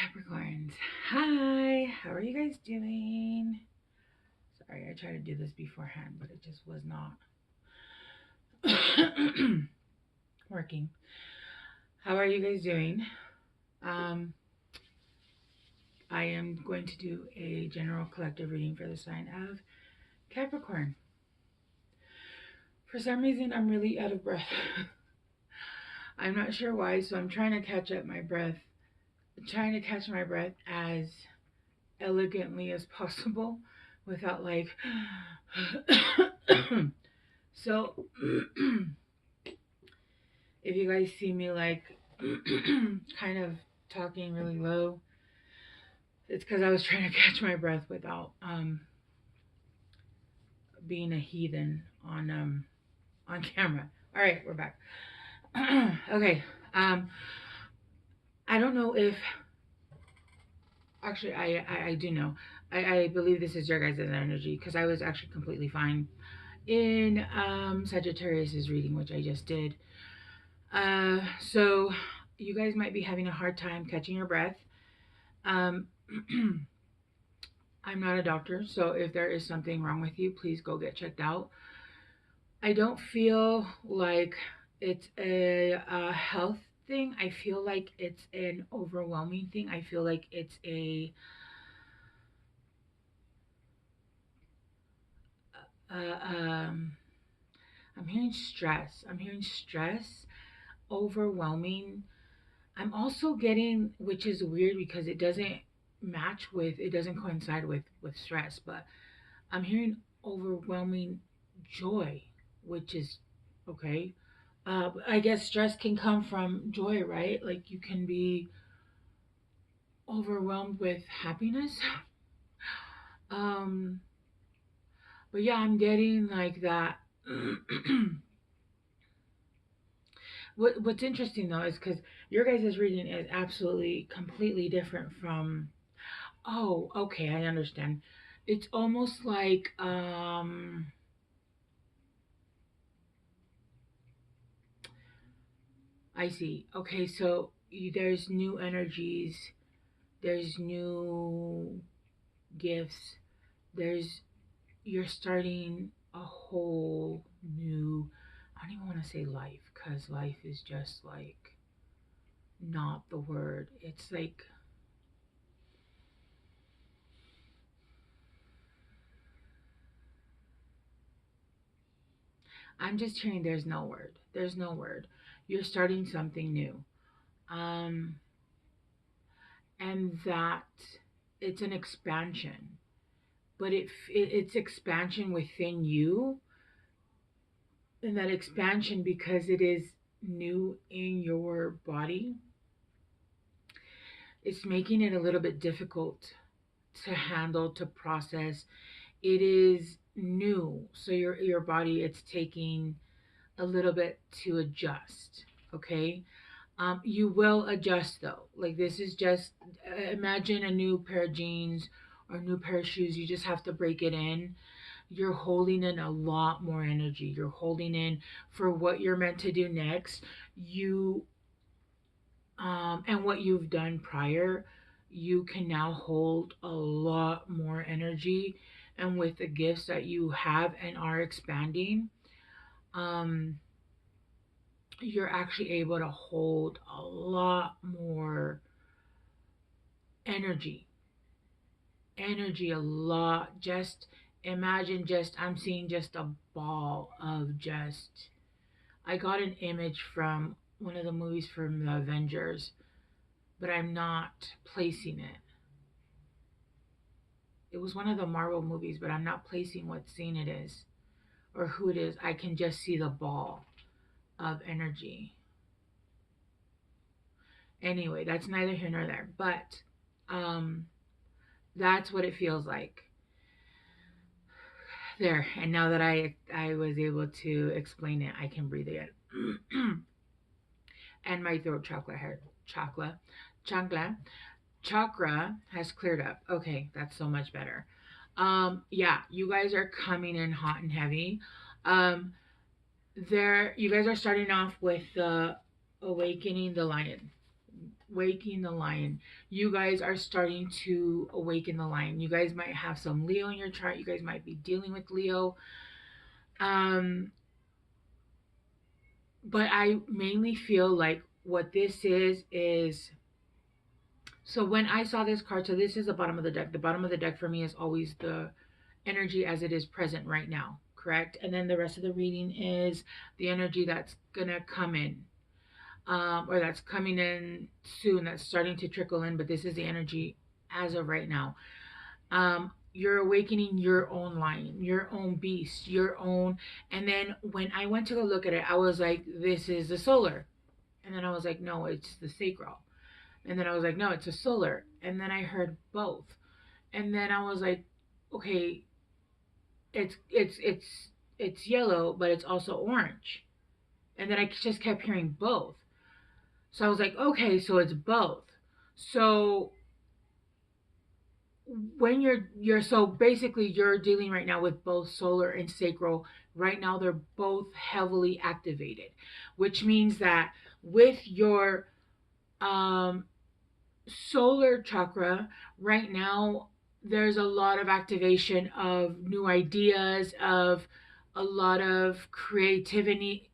Capricorns, hi, how are you guys doing? Sorry, I tried to do this beforehand, but it just was not working. How are you guys doing? Um, I am going to do a general collective reading for the sign of Capricorn. For some reason, I'm really out of breath. I'm not sure why, so I'm trying to catch up my breath, trying to catch my breath as elegantly as possible without like so if you guys see me like kind of talking really low, it's because I was trying to catch my breath without being a heathen on camera. All right, we're back. Okay. I don't know if actually I do know. I believe this is your guys' energy because I was actually completely fine in Sagittarius's reading, which I just did. So you guys might be having a hard time catching your breath. I'm not a doctor, so if there is something wrong with you, please go get checked out. I don't feel like it's a health thing. I feel like it's an overwhelming thing. I feel like it's um, I'm hearing stress. I'm hearing stress, overwhelming. I'm also getting, which is weird because it doesn't match with, it doesn't coincide with stress, but I'm hearing overwhelming joy, which is okay. I guess stress can come from joy, right? Like you can be overwhelmed with happiness. Um, but yeah, I'm getting like that. What's interesting though is because your guys' reading is absolutely completely different from. Oh, okay, I understand. It's almost like I see. Okay, so there's new energies, there's new gifts, there's you're starting a whole new, I don't even want to say life cuz life is just like not the word. It's like I'm just hearing there's no word. There's no word. You're starting something new. Um and that it's an expansion, but it's expansion within you, and that expansion because it is new in your body, it's making it a little bit difficult to handle, to process. It is new, so your body, it's taking a little bit to adjust. Okay. You will adjust though. Like this is just imagine a new pair of jeans or a new pair of shoes. You just have to break it in. You're holding in a lot more energy. You're holding in for what you're meant to do next. You and what you've done prior, you can now hold a lot more energy. And with the gifts that you have and are expanding, um, you're actually able to hold a lot more energy. Energy a lot. Just imagine, just I'm seeing just a ball of just, I got an image from one of the movies from the Avengers, but I'm not placing it. It was one of the Marvel movies, but I'm not placing what scene it is or who it is. I can just see the ball of energy. Anyway, that's neither here nor there, but um that's what it feels like there. And now that I was able to explain it, I can breathe again. And my throat chakra chakra has cleared up. Okay, that's so much better. Yeah, you guys are coming in hot and heavy. Um there, you guys are starting off with the awakening the lion. Waking the lion. You guys are starting to awaken the lion. You guys might have some Leo in your chart. You guys might be dealing with Leo. Um, but I mainly feel like what this is so when I saw this card, so this is the bottom of the deck. The bottom of the deck for me is always the energy as it is present right now, correct? And then the rest of the reading is the energy that's gonna come in, or that's coming in soon, that's starting to trickle in, but this is the energy as of right now. You're awakening your own lion, your own beast, your own. And then when I went to go look at it, I was like, this is the solar. And then I was like, no, it's the sacral. And then I was like, no, it's a solar. And then I heard both. And then I was like, okay, it's yellow, but it's also orange. And then I just kept hearing both. So I was like, okay, so it's both. So when you're so basically you're dealing right now with both solar and sacral. Right now they're both heavily activated, which means that with your um solar chakra right now, there's a lot of activation of new ideas, of a lot of creativity,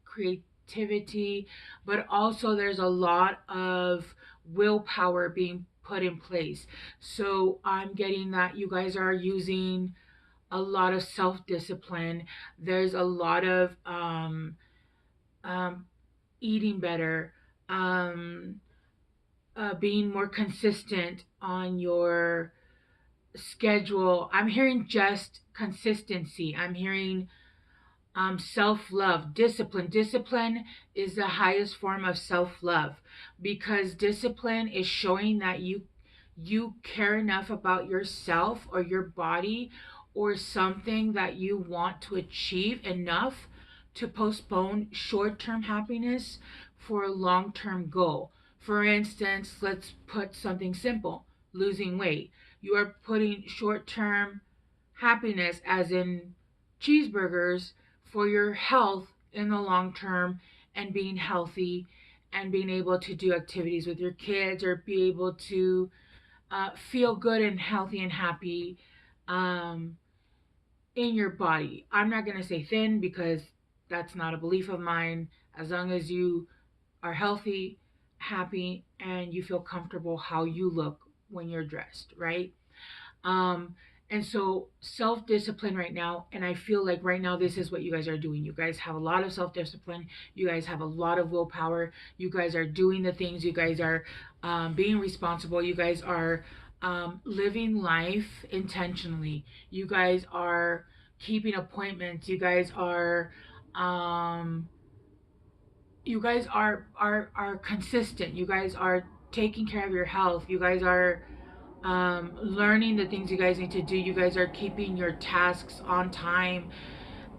but also there's a lot of willpower being put in place. So I'm getting that you guys are using a lot of self-discipline. There's a lot of um, eating better, um, being more consistent on your schedule. I'm hearing just consistency. I'm hearing self love, discipline. Discipline is the highest form of self love because discipline is showing that you care enough about yourself or your body or something that you want to achieve enough to postpone short-term happiness for a long-term goal. For instance, let's put something simple, losing weight. You are putting short-term happiness, as in cheeseburgers, for your health in the long term and being healthy and being able to do activities with your kids or be able to feel good and healthy and happy um, in your body. I'm not going to say thin because that's not a belief of mine. As long as you are healthy, happy, and you feel comfortable how you look when you're dressed, right? Um, and so self discipline right now, and I feel like right now this is what you guys are doing. You guys have a lot of self discipline. You guys have a lot of willpower. You guys are doing the things. You guys are being responsible. You guys are living life intentionally. You guys are keeping appointments. Um, you guys are consistent. You guys are taking care of your health. You guys are learning the things you guys need to do. You guys are keeping your tasks on time.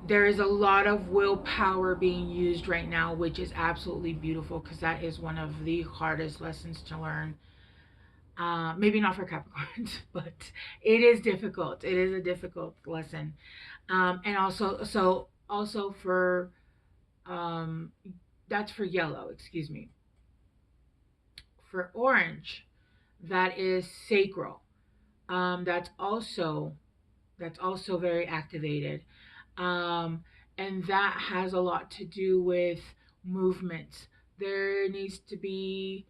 There is a lot of willpower being used right now, which is absolutely beautiful because that is one of the hardest lessons to learn. Maybe not for Capricorns, but it is difficult. It is a difficult lesson. And also for um, that's for yellow. Excuse me. For orange, that is sacral. That's also very activated. Um, and that has a lot to do with movement. There needs to be,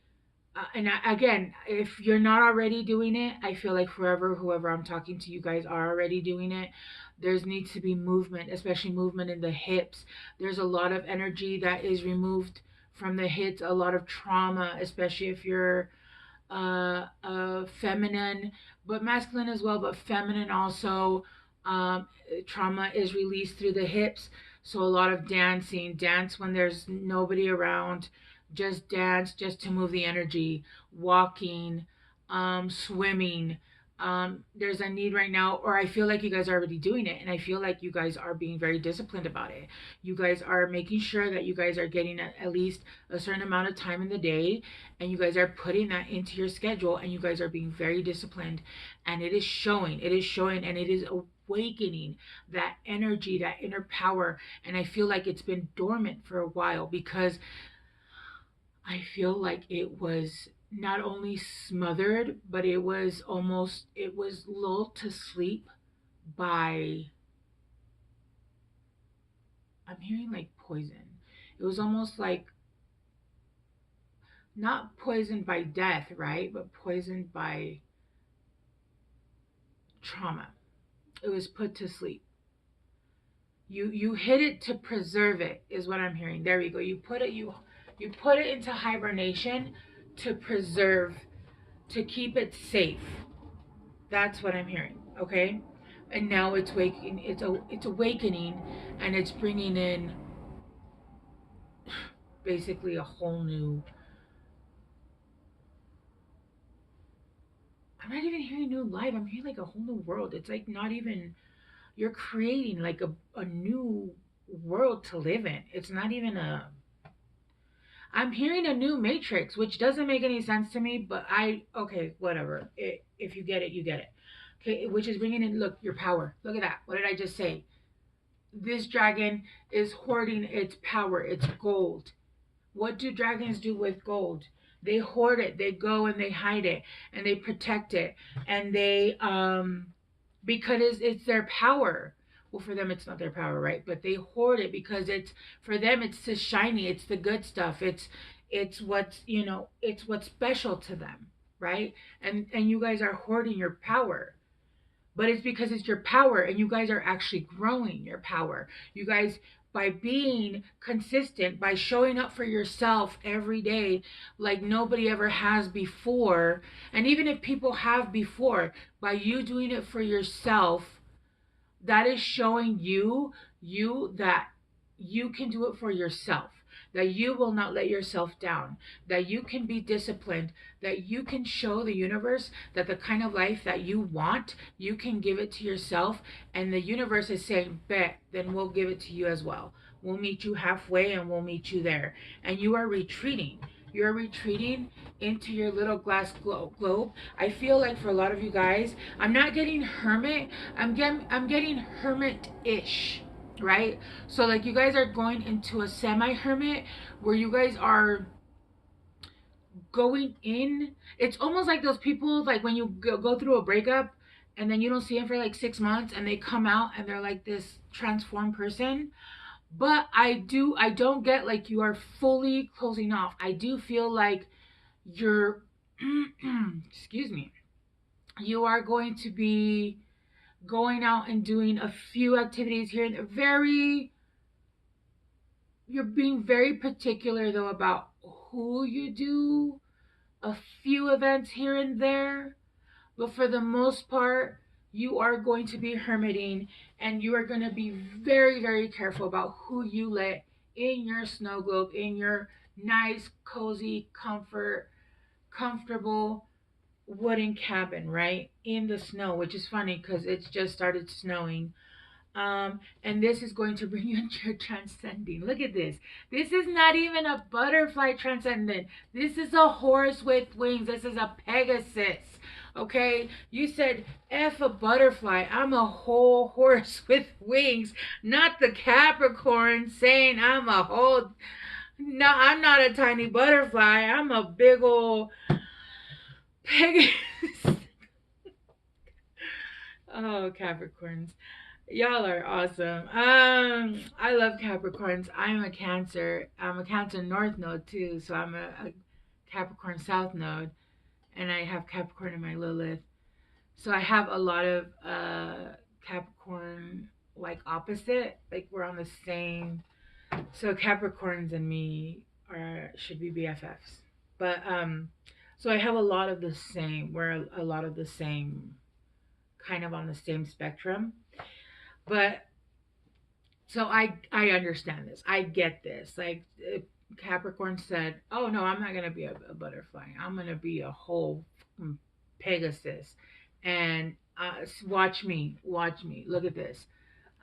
again, if you're not already doing it, I feel like forever, whoever I'm talking to, you guys are already doing it. There's needs to be movement, especially movement in the hips. There's a lot of energy that is removed from the hips, a lot of trauma, especially if you're feminine, but masculine as well, but feminine also. Trauma is released through the hips. So a lot of dancing, dance when there's nobody around, just dance just to move the energy, walking, swimming. There's a need right now, or I feel like you guys are already doing it, and I feel like you guys are being very disciplined about it. You guys are making sure that you guys are getting at least a certain amount of time in the day, and you guys are putting that into your schedule, and you guys are being very disciplined, and it is showing. It is showing, and it is awakening that energy, that inner power. And I feel like it's been dormant for a while because I feel like it was not only smothered, but it was lulled to sleep by, I'm hearing like poison. It was almost like not poisoned by death, right? But poisoned by trauma. It was put to sleep. You hit it to preserve it is what I'm hearing. There we go. You put it into hibernation to preserve, to keep it safe. That's what I'm hearing. Okay? And now it's waking, it's awakening, and it's bringing in basically a whole new, I'm not even hearing new life. I'm hearing like a whole new world. It's like not even, you're creating like a new world to live in. It's not even a, I'm hearing a new matrix, which doesn't make any sense to me, but okay, whatever. If you get it, you get it. Okay, which is bringing in, look, your power. Look at that. What did I just say? This dragon is hoarding its power, its gold. What do dragons do with gold? They hoard it. They go and they hide it and they protect it. And they, because it's their power. Well, for them, it's not their power, right? But they hoard it because it's, for them, it's the shiny, it's the good stuff. It's what's, it's what's special to them, right? And you guys are hoarding your power, but it's because it's your power, and you guys are actually growing your power. You guys, by being consistent, by showing up for yourself every day like nobody ever has before, and even if people have before, by you doing it for yourself, that is showing you that you can do it for yourself, that you will not let yourself down, that you can be disciplined, that you can show the universe that the kind of life that you want, you can give it to yourself, and the universe is saying, bet, then we'll give it to you as well. We'll meet you halfway and we'll meet you there. And you are retreating. You're retreating into your little glass globe. I feel like for a lot of you guys, I'm not getting hermit. I'm getting hermit-ish, right? So like you guys are going into a semi-hermit where you guys are going in. It's almost like those people, like when you go through a breakup and then you don't see them for like 6 months and they come out and they're like this transformed person. But I don't get like you are fully closing off. I do feel like you're, excuse me, you are going to be going out and doing a few activities here and very, you're being very particular though about who you do, a few events here and there, but for the most part, you are going to be hermiting, and you are going to be very, very careful about who you let in your snow globe, in your nice, cozy, comfortable wooden cabin, right? In the snow, which is funny because it's just started snowing. And this is going to bring you into your transcending. Look at this. This is not even a butterfly transcendent. This is a horse with wings. This is a Pegasus. Okay? You said F a butterfly. I'm a whole horse with wings, not the Capricorn saying I'm a whole. No, I'm not a tiny butterfly. I'm a big old Pegasus. Oh, Capricorns. Y'all are awesome. I love Capricorns. I'm a Cancer. I'm a Cancer North Node too, so I'm a Capricorn South Node, and I have Capricorn in my Lilith. So I have a lot of Capricorn like opposite. Like we're on the same. So Capricorns and me are should be BFFs. But so I have a lot of the same. We're a lot of the same, kind of on the same spectrum. But so I understand this. I get this. Like Capricorn said, "Oh no, I'm not gonna be a butterfly. I'm gonna be a whole Pegasus." And watch me, watch me. Look at this.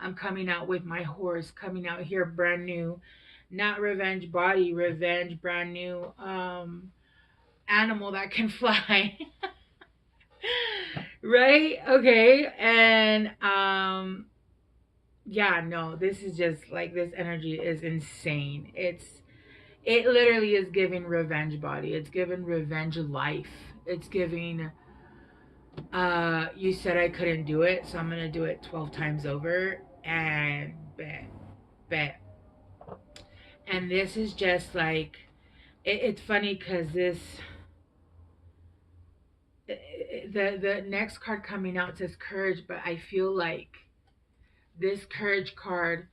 I'm coming out with my horse, coming out here brand new, not revenge body, revenge brand new animal that can fly. Right? Okay. And yeah, no, this is just like this energy is insane. It literally is giving revenge body. It's giving revenge life. It's giving you said I couldn't do it, so I'm gonna do it 12 times over and bet, bet. And this is just like it's funny because the next card coming out says courage, but I feel like this courage card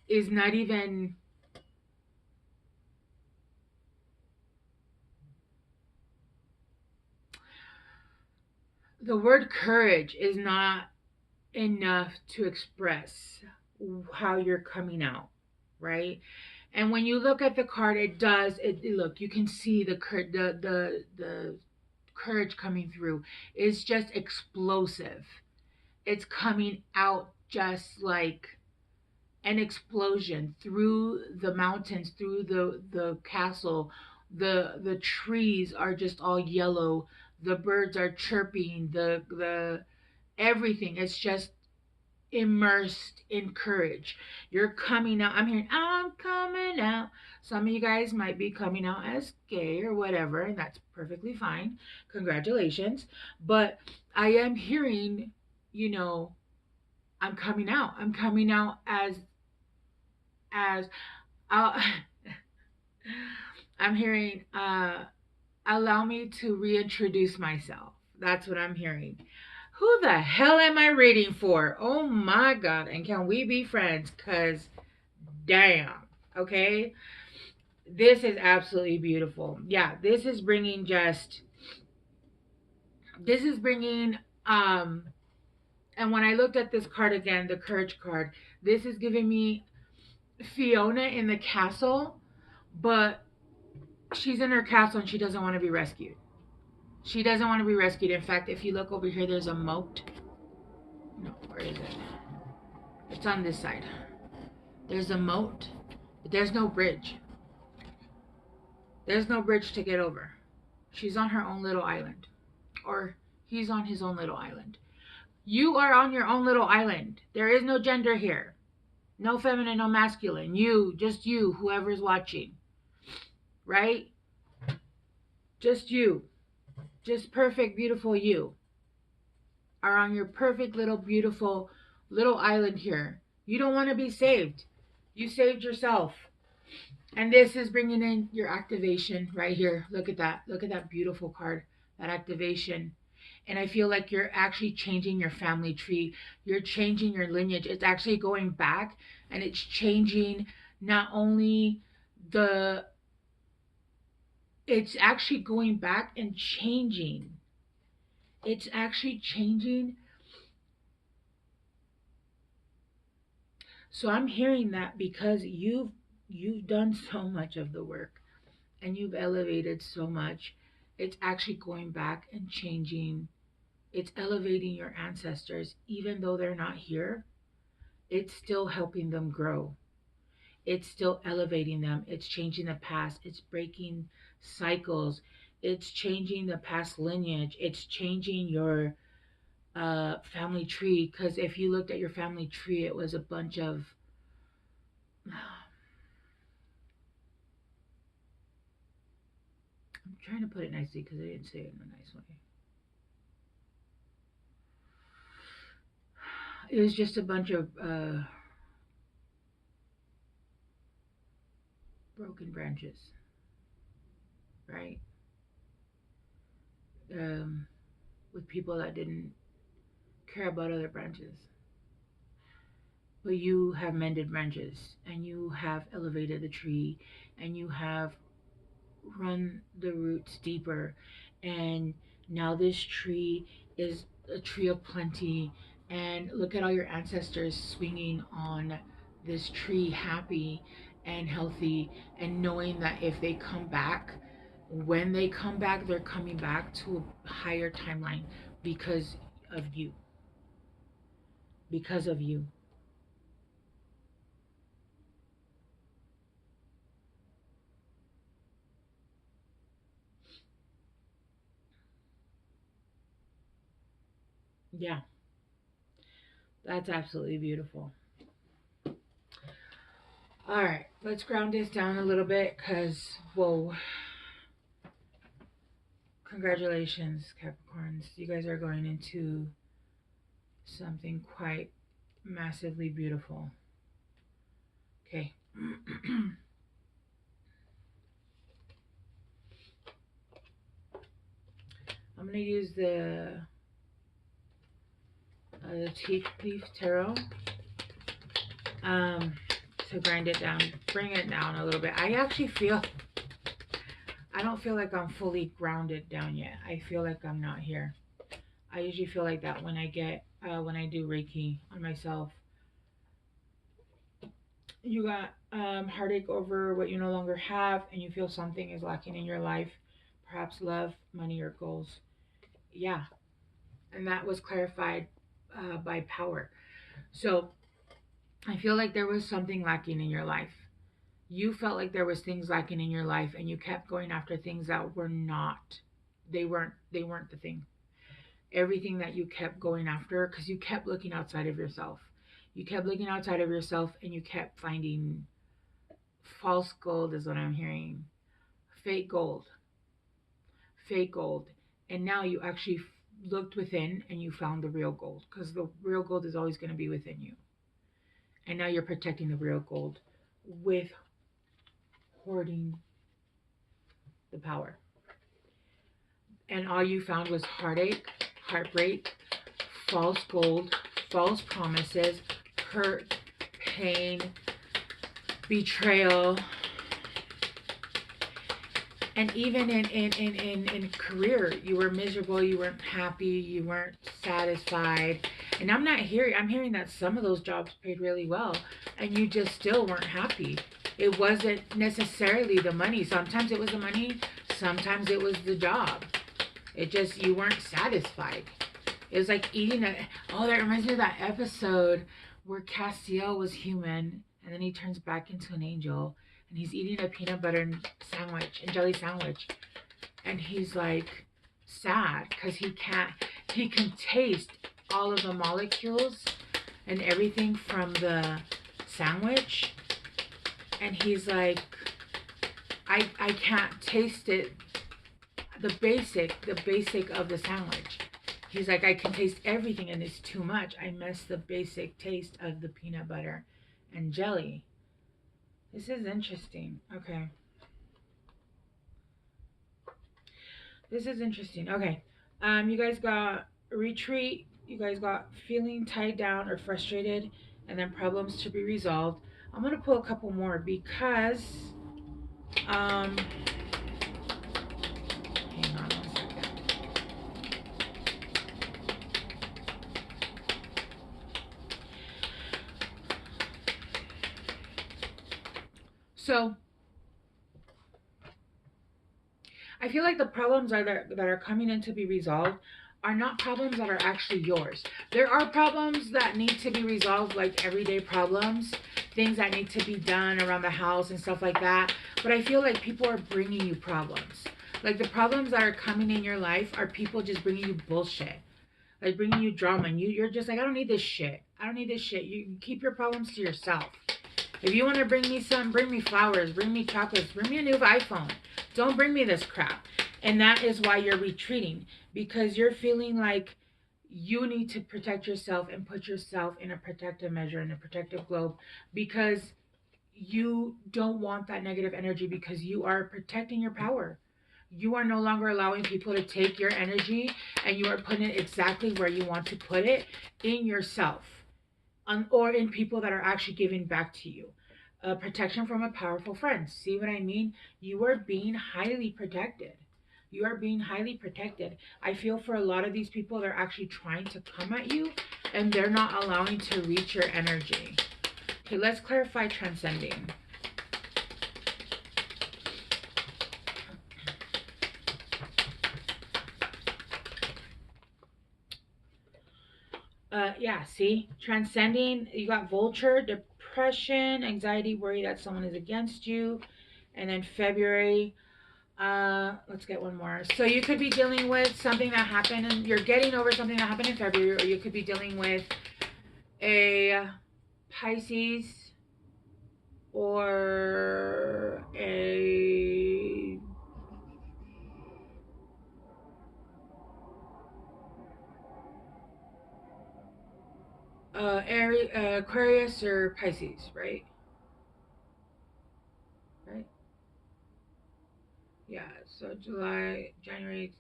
is not even the word courage is not enough to express how you're coming out, right? And when you look at the card, it does. Look, you can see the courage coming through. It's just explosive. It's coming out just like an explosion through the mountains, through the castle. The trees are just all yellow. The birds are chirping. The everything. It's just immersed in courage. You're coming out. I'm hearing, I'm coming out. Some of you guys might be coming out as gay or whatever, and that's perfectly fine. Congratulations. But I am hearing, you know, I'm coming out. I'm coming out as uh, I'm hearing allow me to reintroduce myself. That's what I'm hearing. Who the hell am I reading for? Oh my God. And can we be friends? Because damn. Okay. This is absolutely beautiful. Yeah. This is bringing, and when I looked at this card again, the courage card, this is giving me Fiona in the castle, but she's in her castle and she doesn't want to be rescued. She doesn't want to be rescued. In fact, if you look over here, there's a moat. No, where is it? It's on this side. There's a moat, but there's no bridge. There's no bridge to get over. She's on her own little island. Or he's on his own little island. You are on your own little island. There is no gender here. No feminine, no masculine. You, just you, whoever's watching. Right? Just you. Just perfect, beautiful you. Are on your perfect little, beautiful little island here. You don't want to be saved. You saved yourself. And this is bringing in your activation right here. Look at that. Look at that beautiful card, that activation. And I feel like you're actually changing your family tree. You're changing your lineage. It's actually going back and it's changing not only the, it's actually going back and changing. It's actually changing. So I'm hearing that because you've done so much of the work and you've elevated so much, it's actually going back and changing. It's elevating your ancestors. Even though they're not here, it's still helping them grow. It's still elevating them. It's changing the past. It's breaking cycles. It's changing the past lineage. It's changing your family tree. Because if you looked at your family tree, it was a bunch of I'm trying to put it nicely because I didn't say it in a nice way. It was just a bunch of broken branches, right? Um, with people that didn't care about other branches. But you have mended branches and you have elevated the tree and you have run the roots deeper. And now this tree is a tree of plenty. And look at all your ancestors swinging on this tree, happy and healthy, and knowing that if they come back, when they come back, they're coming back to a higher timeline because of you. Because of you. Yeah, that's absolutely beautiful. All right, let's ground this down a little bit because, whoa. Congratulations, Capricorns. You guys are going into something quite massively beautiful. Okay. I'm going to use the teak leaf tarot to grind it down, bring it down a little bit. I actually feel, I don't feel like I'm fully grounded down yet. I feel like I'm not here. I usually feel like that when I get, when I do Reiki on myself. You got heartache over what you no longer have, and you feel something is lacking in your life, perhaps love, money, or goals. Yeah, and that was clarified by power. So I feel like there was something lacking in your life. You felt like there was things lacking in your life, and you kept going after things that were not. They weren't the thing. Everything that you kept going after, because you kept looking outside of yourself. You kept looking outside of yourself, and you kept finding false gold, is what I'm hearing. Fake gold. Fake gold. And now you actually looked within and you found the real gold, because the real gold is always going to be within you. And now you're protecting the real gold with hoarding the power. And all you found was heartache, heartbreak, false gold, false promises, hurt, pain, betrayal. And even in career, you were miserable, you weren't happy, you weren't satisfied. And I'm hearing that some of those jobs paid really well, and you just still weren't happy. It wasn't necessarily the money. Sometimes it was the money, sometimes it was the job. It just, you weren't satisfied. It was like eating a, oh, that reminds me of that episode where Castiel was human, and then he turns back into an angel, and he's eating a peanut butter sandwich and jelly sandwich, and he's like sad because he can taste all of the molecules and everything from the sandwich, and he's like, I can't taste it, the basic of the sandwich. He's like, I can taste everything and it's too much. I miss the basic taste of the peanut butter and jelly. This is interesting. Okay. This is interesting. Okay. You guys got retreat. You guys got feeling tied down or frustrated, and then problems to be resolved. I'm gonna pull a couple more because hang on 1 second. So I feel like the problems that are coming in to be resolved are not problems that are actually yours. There are problems that need to be resolved, like everyday problems, things that need to be done around the house and stuff like that. But I feel like people are bringing you problems. Like the problems that are coming in your life are people just bringing you bullshit, like bringing you drama, and you're just like, I don't need this shit. I don't need this shit. You keep your problems to yourself. If you want to bring me some, bring me flowers, bring me chocolates, bring me a new iPhone. Don't bring me this crap. And that is why you're retreating, because you're feeling like you need to protect yourself and put yourself in a protective measure, in a protective globe, because you don't want that negative energy, because you are protecting your power. You are no longer allowing people to take your energy, and you are putting it exactly where you want to put it, in yourself, or in people that are actually giving back to you. Protection from a powerful friend. See what I mean? You are being highly protected. You are being highly protected. I feel for a lot of these people, they're actually trying to come at you, and they're not allowing to reach your energy. Okay, let's clarify transcending. Yeah, see? Transcending, you got vulture, depression, anxiety, worry that someone is against you. And then February, let's get one more. So you could be dealing with something that happened, and you're getting over something that happened in February, or you could be dealing with a Pisces, or a Aquarius or Pisces, right? Right? Yeah. So January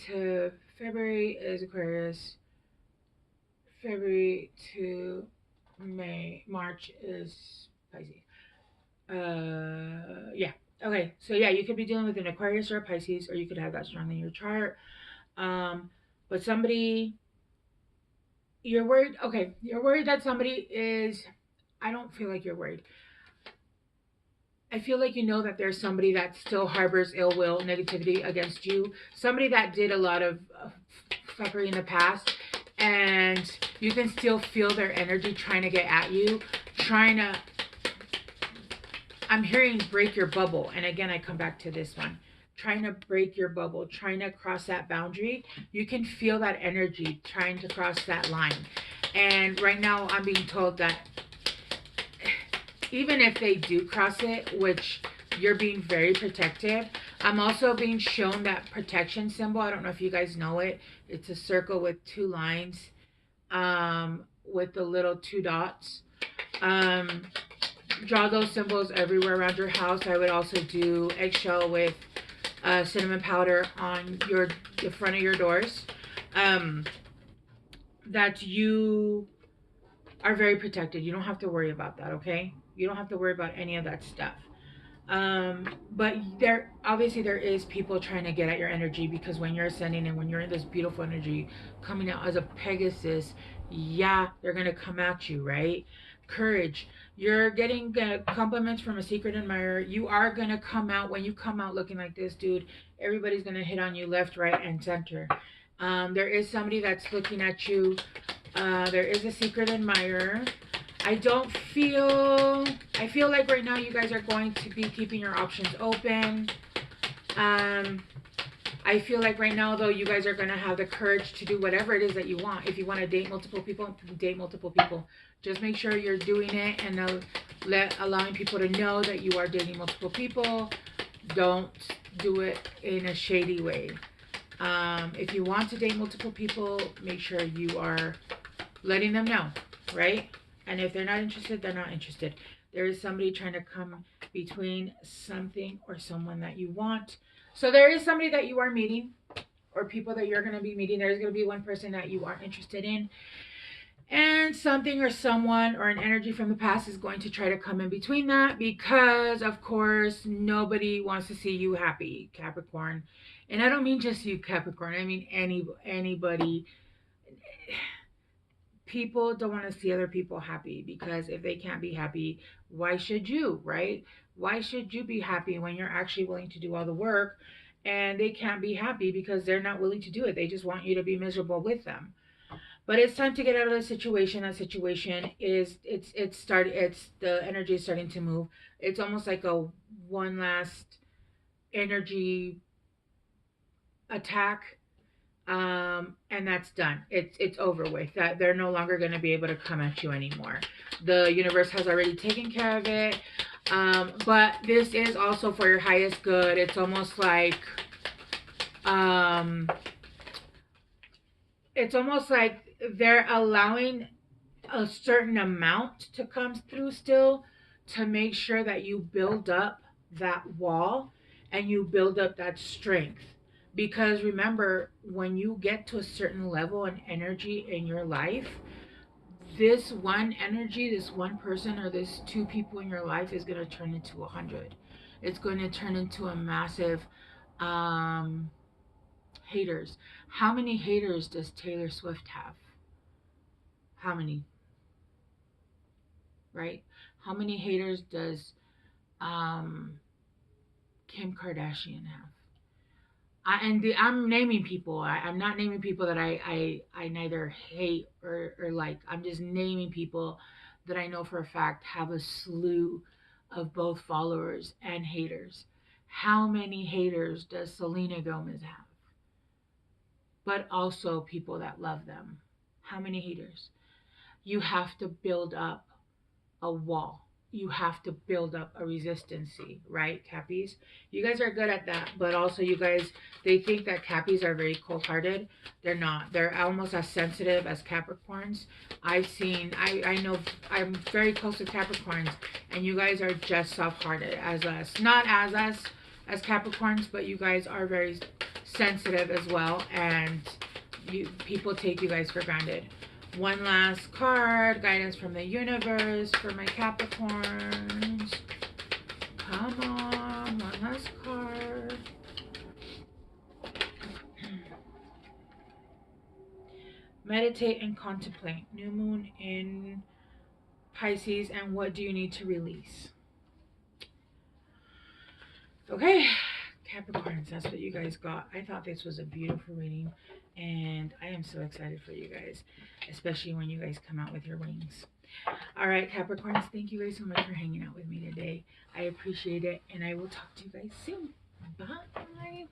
to February is Aquarius. February to March is Pisces. Yeah. Okay. So yeah, you could be dealing with an Aquarius or a Pisces, or you could have that strong in your chart. Um, but somebody, you're worried. Okay, you're worried that somebody is. I don't feel like you're worried. I feel like you know that there's somebody that still harbors ill will, negativity against you. Somebody that did a lot of fuckery in the past, and you can still feel their energy trying to get at you, trying to. I'm hearing break your bubble, and again, I come back to this one. Trying to break your bubble, trying to cross that boundary. You can feel that energy trying to cross that line. And right now, I'm being told that even if they do cross it, which you're being very protective, I'm also being shown that protection symbol. I don't know if you guys know it. It's a circle with two lines, with the little two dots. Um, Draw those symbols everywhere around your house. I would also do eggshell with cinnamon powder on the front of your doors. Um, that you are very protected. You don't have to worry about that, okay? You don't have to worry about any of that stuff. But there is people trying to get at your energy, because when you're ascending and when you're in this beautiful energy coming out as a Pegasus, yeah, they're gonna come at you, right? Courage. You're getting compliments from a secret admirer. You are gonna come out, when you come out looking like this, dude, everybody's gonna hit on you left, right, and center. There is somebody that's looking at you. There is a secret admirer. I don't feel, I feel like right now you guys are going to be keeping your options open. I feel like right now, though, you guys are going to have the courage to do whatever it is that you want. If you want to date multiple people, date multiple people. Just make sure you're doing it and allowing people to know that you are dating multiple people. Don't do it in a shady way. If you want to date multiple people, make sure you are letting them know, right? And if they're not interested, they're not interested. There is somebody trying to come between something or someone that you want. So there is somebody that you are meeting, or people that you're going to be meeting. There's going to be one person that you aren't interested in. And something or someone or an energy from the past is going to try to come in between that, because, of course, nobody wants to see you happy, Capricorn. And I don't mean just you, Capricorn. I mean anybody. People don't want to see other people happy, because if they can't be happy, why should you, right? Why should you be happy when you're actually willing to do all the work, and they can't be happy because they're not willing to do it? They just want you to be miserable with them. But it's time to get out of the situation. That situation is, it's the energy is starting to move. It's almost like a one last energy attack, and that's done. It's over with. That they're no longer going to be able to come at you anymore. The universe has already taken care of it. But this is also for your highest good. It's almost like, um, they're allowing a certain amount to come through still, to make sure that you build up that wall and you build up that strength. Because remember, when you get to a certain level and energy in your life, this one energy, this one person, or this two people in your life is going to turn into 100. It's going to turn into a massive, um, haters. How many haters does Taylor Swift have? How many? Right? How many haters does um, Kim Kardashian have? I'm naming people. I'm not naming people that I neither hate or like. I'm just naming people that I know for a fact have a slew of both followers and haters. How many haters does Selena Gomez have? But also people that love them. How many haters? You have to build up a wall. You have to build up a resistancy, right, Cappies? You guys are good at that, but also you guys, they think that Cappies are very cold-hearted. They're not. They're almost as sensitive as Capricorns. I know, I'm very close to Capricorns, and you guys are just soft-hearted as us. Not as us, as Capricorns, but you guys are very sensitive as well, and people take you guys for granted. One last card, guidance from the universe for my Capricorns. Come on, one last card. Meditate and contemplate. New moon in Pisces, and what do you need to release? Okay, Capricorns, that's what you guys got. I thought this was a beautiful reading, and I am so excited for you guys, especially when you guys come out with your wings. All right, Capricorns, thank you guys so much for hanging out with me today. I appreciate it, and I will talk to you guys soon. Bye.